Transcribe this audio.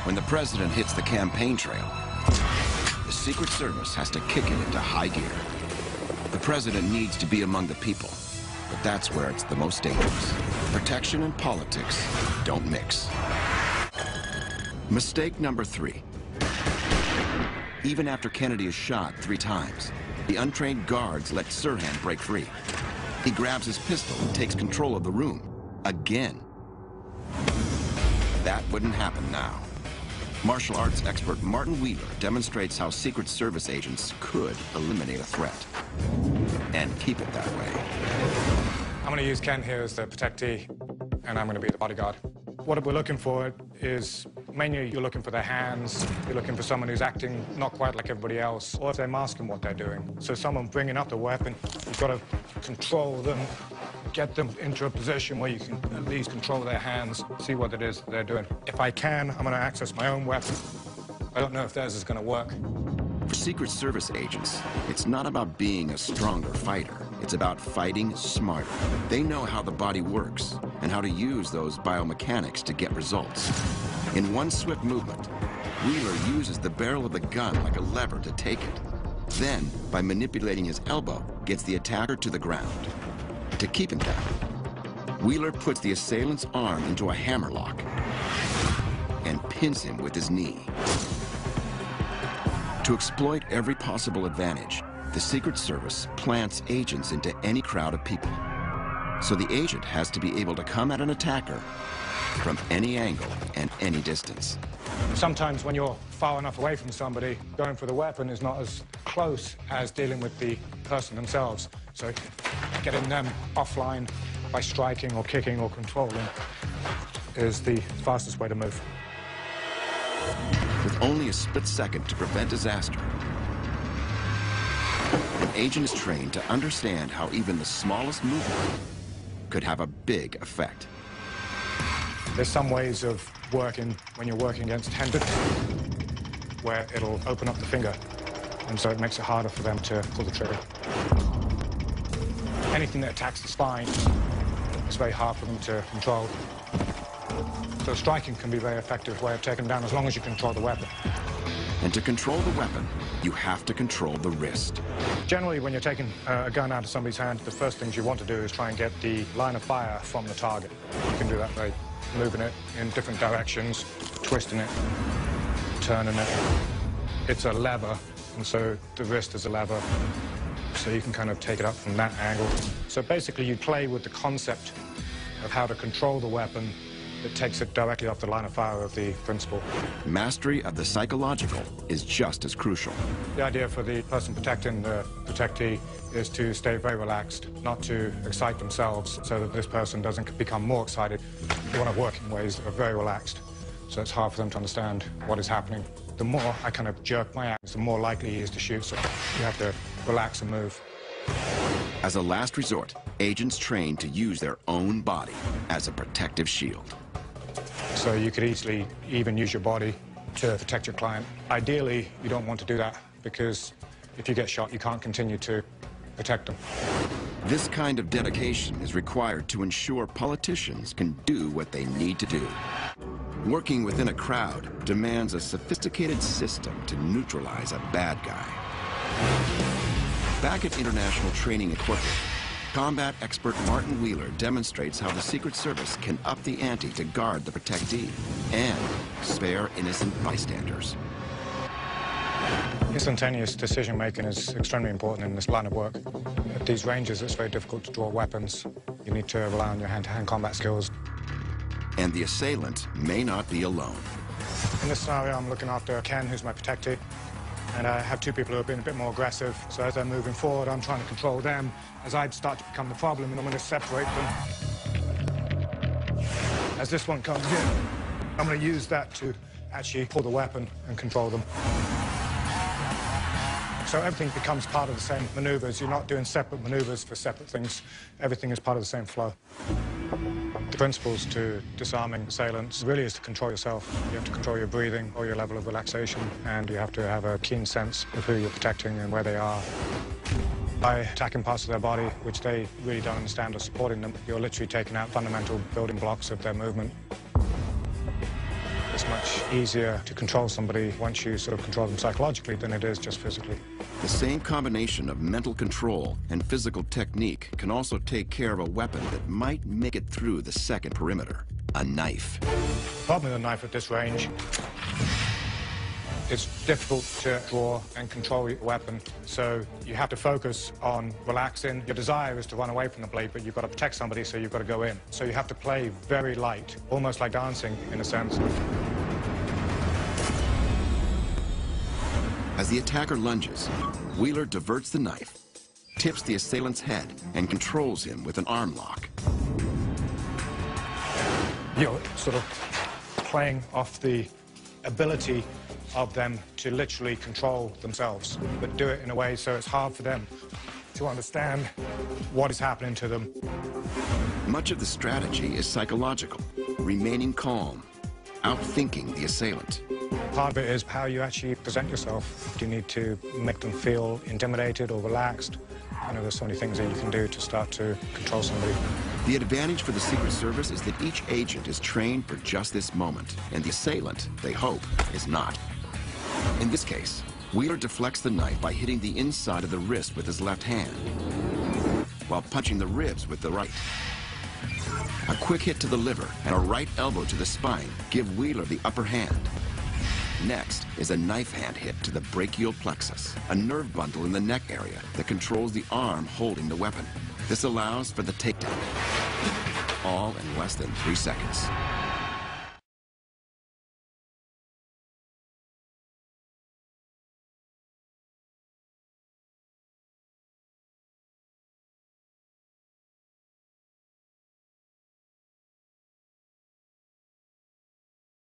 When the president hits the campaign trail, the Secret Service has to kick it into high gear. The president needs to be among the people, but that's where it's the most dangerous. Protection and politics don't mix. Mistake number 3. Even after Kennedy is shot 3 times, the untrained guards let Sirhan break free. He grabs his pistol and takes control of the room, again. That wouldn't happen now. Martial arts expert Martin Wheeler demonstrates how Secret Service agents could eliminate a threat and keep it that way. I'm going to use Ken here as the protectee, and I'm going to be the bodyguard. What we're looking for is mainly you're looking for their hands, you're looking for someone who's acting not quite like everybody else, or if they're masking what they're doing. So someone bringing up the weapon, you've got to control them, get them into a position where you can at least control their hands, see what it is they're doing. If I can, I'm going to access my own weapon. I don't know if theirs is going to work. For Secret Service agents, it's not about being a stronger fighter. It's about fighting smarter. They know how the body works and how to use those biomechanics to get results. In one swift movement, Wheeler uses the barrel of the gun like a lever to take it. Then, by manipulating his elbow, gets the attacker to the ground. To keep him down, Wheeler puts the assailant's arm into a hammerlock and pins him with his knee. To exploit every possible advantage, the Secret Service plants agents into any crowd of people. So the agent has to be able to come at an attacker from any angle and any distance. Sometimes when you're far enough away from somebody, going for the weapon is not as close as dealing with the person themselves. So getting them offline by striking or kicking or controlling is the fastest way to move. With only a split second to prevent disaster, an agent is trained to understand how even the smallest movement could have a big effect. There's some ways of working when you're working against tendons where it'll open up the finger, and so it makes it harder for them to pull the trigger. Anything that attacks the spine is very hard for them to control. So striking can be a very effective way of taking them down as long as you control the weapon. And to control the weapon, you have to control the wrist. Generally, when you're taking a gun out of somebody's hand, the first things you want to do is try and get the line of fire from the target. You can do that by moving it in different directions, twisting it, turning it. It's a lever, and so the wrist is a lever, so you can kind of take it up from that angle. So basically, you play with the concept of how to control the weapon that takes it directly off the line of fire of the principal. Mastery of the psychological is just as crucial. The idea for the person protecting the protectee is to stay very relaxed, not to excite themselves so that this person doesn't become more excited. They want to work in ways that are very relaxed, so it's hard for them to understand what is happening. The more I kind of jerk my axe, the more likely he is to shoot, so you have to relax and move. As a last resort, agents train to use their own body as a protective shield. So you could easily even use your body to protect your client. Ideally, you don't want to do that because if you get shot, you can't continue to protect them. This kind of dedication is required to ensure politicians can do what they need to do. Working within a crowd demands a sophisticated system to neutralize a bad guy. Back at International Training Incorporated, combat expert Martin Wheeler demonstrates how the Secret Service can up the ante to guard the protectee and spare innocent bystanders. Instantaneous decision-making is extremely important in this line of work. At these ranges, it's very difficult to draw weapons. You need to rely on your hand-to-hand combat skills. And the assailant may not be alone. In this scenario, I'm looking after Ken, who's my protectee, and I have 2 people who have been a bit more aggressive. So as they're moving forward, I'm trying to control them. As I start to become the problem, and I'm going to separate them. As this one comes in, I'm going to use that to actually pull the weapon and control them. So everything becomes part of the same maneuvers. You're not doing separate maneuvers for separate things. Everything is part of the same flow. The principles to disarming assailants really is to control yourself. You have to control your breathing or your level of relaxation, and you have to have a keen sense of who you're protecting and where they are. By attacking parts of their body, which they really don't understand, or supporting them, you're literally taking out fundamental building blocks of their movement. It's much easier to control somebody once you sort of control them psychologically than it is just physically. The same combination of mental control and physical technique can also take care of a weapon that might make it through the second perimeter, a knife. The problem with a knife at this range, it's difficult to draw and control your weapon, so you have to focus on relaxing. Your desire is to run away from the blade, but you've got to protect somebody, so you've got to go in. So you have to play very light, almost like dancing in a sense. As the attacker lunges, Wheeler diverts the knife, tips the assailant's head, and controls him with an arm lock. You're sort of playing off the ability of them to literally control themselves, but do it in a way so it's hard for them to understand what is happening to them. Much of the strategy is psychological, remaining calm, outthinking the assailant. Part of it is how you actually present yourself. Do you need to make them feel intimidated or relaxed? You know, there's so many things that you can do to start to control somebody. The advantage for the Secret Service is that each agent is trained for just this moment, and the assailant, they hope, is not. In this case, Wheeler deflects the knife by hitting the inside of the wrist with his left hand, while punching the ribs with the right. A quick hit to the liver and a right elbow to the spine give Wheeler the upper hand. Next is a knife hand hit to the brachial plexus, a nerve bundle in the neck area that controls the arm holding the weapon. This allows for the takedown, all in less than 3 seconds.